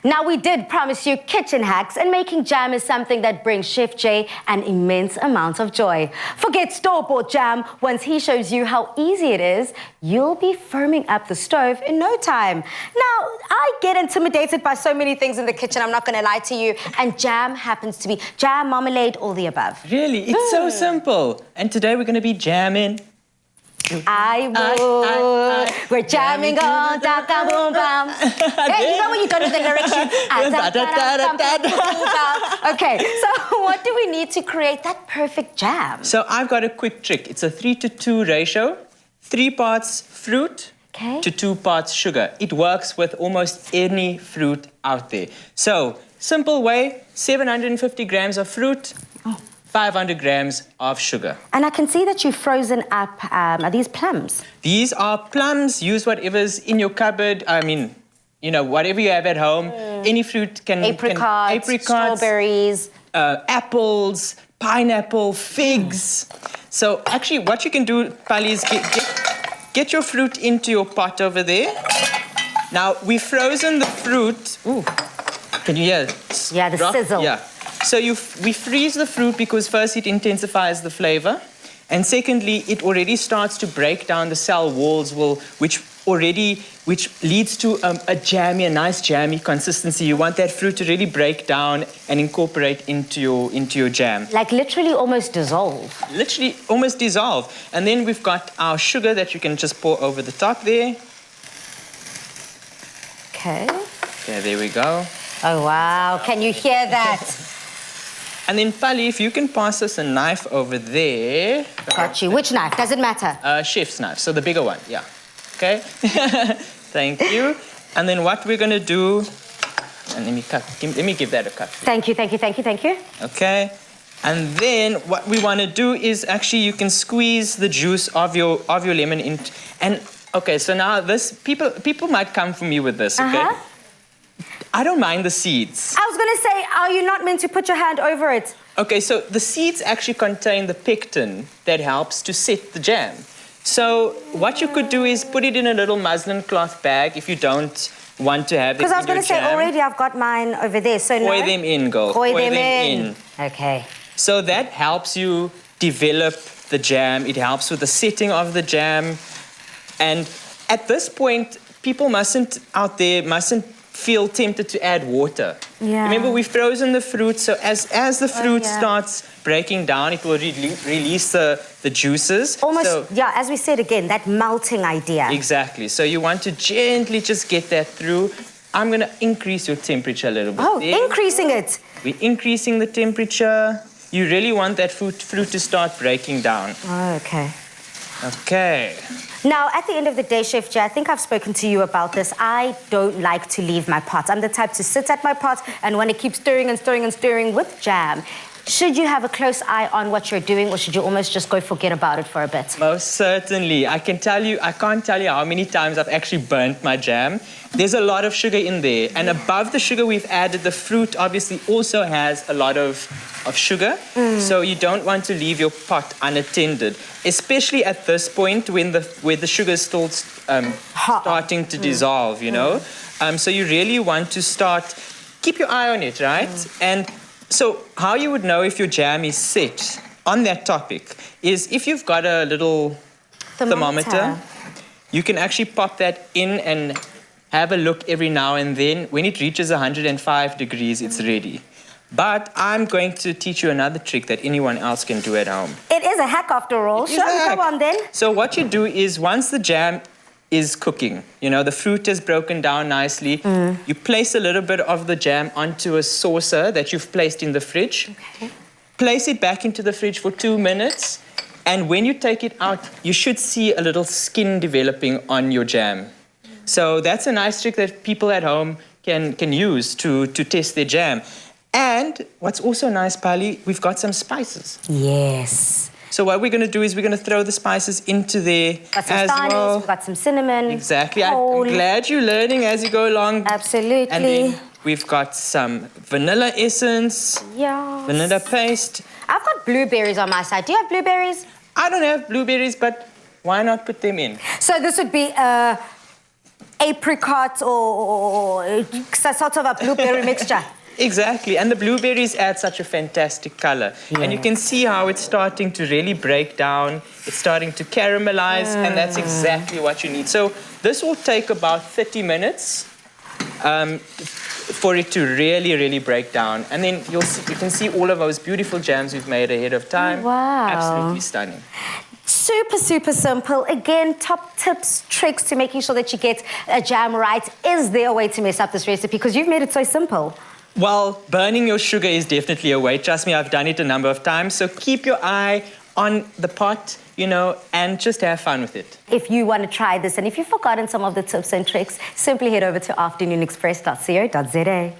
Now, we did promise you kitchen hacks, and making jam is something that brings Chef Jay an immense amount of joy. Forget store-bought jam. Once he shows you how easy it is, you'll be firming up the stove in no time. Now, I get intimidated by so many things in the kitchen, I'm not going to lie to you, and jam happens to be jam, marmalade, all the above. Really? It's so simple. And today we're going to be jamming. We're jamming on Daka Boom Bam. Hey, you know when you don't know the lyrics? Okay, so what do we need to create that perfect jam? So I've got a quick trick. It's a 3-to-2 ratio. 3 parts fruit to 2 parts sugar. It works with almost any fruit out there. So, simple way, 750 grams of fruit. 500 grams of sugar. And I can see that you've frozen up, are these plums? These are plums. Use whatever's in your cupboard. I mean, you know, whatever you have at home. Any fruit can... Apricots, strawberries. Apples, pineapple, figs. So actually what you can do, Pali, is get your fruit into your pot over there. Now, we've frozen the fruit. Ooh, can you hear? Yeah, the sizzle. Yeah. So we freeze the fruit because first it intensifies the flavor, and secondly, it already starts to break down the cell walls, which leads to a nice jammy consistency. You want that fruit to really break down and incorporate into your jam. Like literally almost dissolve. Literally almost dissolve. And then we've got our sugar that you can just pour over the top there. Okay. Yeah, there we go. Oh, wow. Can you hear that? And then, Pali, if you can pass us a knife over there. Got you. Which knife? Does it matter? Chef's knife, so the bigger one, yeah. Okay? Thank you. And then what we're going to do... And let me give that a cut. Thank you, thank you, thank you, thank you. Okay. And then what we want to do is actually you can squeeze the juice of your lemon in. And, okay, so now this... People might come for me with this, okay? I don't mind the seeds. I was going to say, are you not meant to put your hand over it? Okay, so the seeds actually contain the pectin that helps to set the jam. So what you could do is put it in a little muslin cloth bag if you don't want to have it in your jam. Because I was going to say, already I've got mine over there, so no. Pour them in, girl. Pour them in. Okay. So that helps you develop the jam. It helps with the setting of the jam. And at this point, people mustn't feel tempted to add water. Yeah. Remember, we've frozen the fruit, so as the fruit starts breaking down, it will release the juices. Almost, yeah, as we said again, that melting idea. Exactly. So you want to gently just get that through. I'm going to increase your temperature a little bit. Oh, there. Increasing it. We're increasing the temperature. You really want that fruit to start breaking down. Oh, okay. Okay. Now, at the end of the day, Chef Jay, I think I've spoken to you about this. I don't like to leave my pot. I'm the type to sit at my pot and want to keep stirring and stirring and stirring with jam. Should you have a close eye on what you're doing, or should you almost just go forget about it for a bit? Most certainly. I can't tell you how many times I've actually burnt my jam. There's a lot of sugar in there. And above the sugar we've added, the fruit obviously also has a lot of sugar. So you don't want to leave your pot unattended, especially at this point where the sugar is still starting to dissolve, you know. So you really want to keep your eye on it, right? And so how you would know if your jam is set on that topic is if you've got a little thermometer, you can actually pop that in and have a look every now and then. When it reaches 105 degrees, it's ready. But I'm going to teach you another trick that anyone else can do at home. It is a hack after all. Sure, go on then. So what you do is once the jam is cooking, you know, the fruit is broken down nicely, you place a little bit of the jam onto a saucer that you've placed in the fridge. Okay. Place it back into the fridge for 2 minutes, and when you take it out, you should see a little skin developing on your jam. So that's a nice trick that people at home can use to test their jam. And what's also nice, Pali, we've got some spices. Yes. So what we're going to do is we're going to throw the spices into there as well. We've got some cinnamon. Exactly. I'm glad you're learning as you go along. Absolutely. And then we've got some vanilla essence. Yeah. Vanilla paste. I've got blueberries on my side. Do you have blueberries? I don't have blueberries, but why not put them in? So this would be apricot or sort of a blueberry mixture. Exactly, and the blueberries add such a fantastic color. And you can see how it's starting to really break down. It's starting to caramelize, and that's exactly what you need. So this will take about 30 minutes for it to really, really break down. And then you can see all of those beautiful jams we've made ahead of time. Wow. Absolutely stunning. Super, super simple. Again, top tips, tricks to making sure that you get a jam right. Is there a way to mess up this recipe? Because you've made it so simple. Well, burning your sugar is definitely a way. Trust me, I've done it a number of times. So keep your eye on the pot, you know, and just have fun with it. If you want to try this and if you've forgotten some of the tips and tricks, simply head over to afternoonexpress.co.za.